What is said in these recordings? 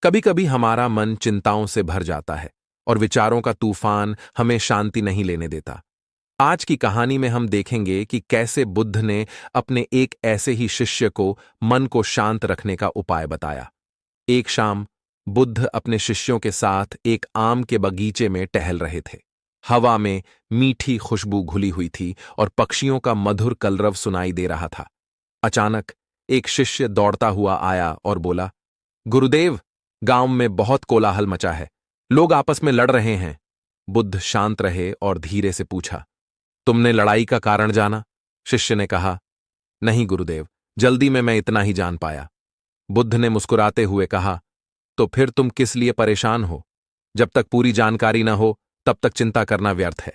कभी कभी हमारा मन चिंताओं से भर जाता है और विचारों का तूफान हमें शांति नहीं लेने देता। आज की कहानी में हम देखेंगे कि कैसे बुद्ध ने अपने एक ऐसे ही शिष्य को मन को शांत रखने का उपाय बताया। एक शाम बुद्ध अपने शिष्यों के साथ एक आम के बगीचे में टहल रहे थे। हवा में मीठी खुशबू घुली हुई थी और पक्षियों का मधुर कलरव सुनाई दे रहा था। अचानक एक शिष्य दौड़ता हुआ आया और बोला, गुरुदेव, गांव में बहुत कोलाहल मचा है, लोग आपस में लड़ रहे हैं। बुद्ध शांत रहे और धीरे से पूछा, तुमने लड़ाई का कारण जाना? शिष्य ने कहा, नहीं गुरुदेव, जल्दी में मैं इतना ही जान पाया। बुद्ध ने मुस्कुराते हुए कहा, तो फिर तुम किस लिए परेशान हो? जब तक पूरी जानकारी न हो तब तक चिंता करना व्यर्थ है।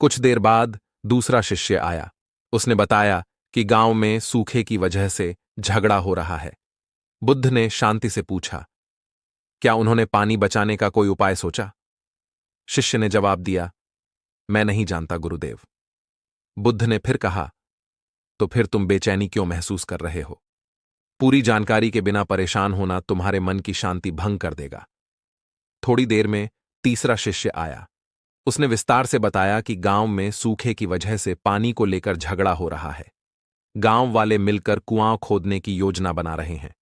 कुछ देर बाद दूसरा शिष्य आया। उसने बताया कि गांव में सूखे की वजह से झगड़ा हो रहा है। बुद्ध ने शांति से पूछा, क्या उन्होंने पानी बचाने का कोई उपाय सोचा? शिष्य ने जवाब दिया, मैं नहीं जानता गुरुदेव। बुद्ध ने फिर कहा, तो फिर तुम बेचैनी क्यों महसूस कर रहे हो? पूरी जानकारी के बिना परेशान होना तुम्हारे मन की शांति भंग कर देगा। थोड़ी देर में तीसरा शिष्य आया। उसने विस्तार से बताया कि गांव में सूखे की वजह से पानी को लेकर झगड़ा हो रहा है। गांव वाले मिलकर कुआं खोदने की योजना बना रहे हैं।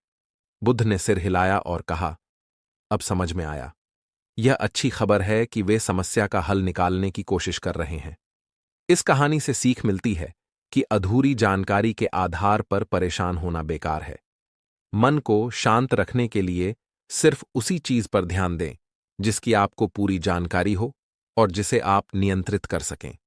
बुद्ध ने सिर हिलाया और कहा, अब समझ में आया। यह अच्छी खबर है कि वे समस्या का हल निकालने की कोशिश कर रहे हैं। इस कहानी से सीख मिलती है कि अधूरी जानकारी के आधार पर परेशान होना बेकार है। मन को शांत रखने के लिए सिर्फ उसी चीज पर ध्यान दें जिसकी आपको पूरी जानकारी हो और जिसे आप नियंत्रित कर सकें।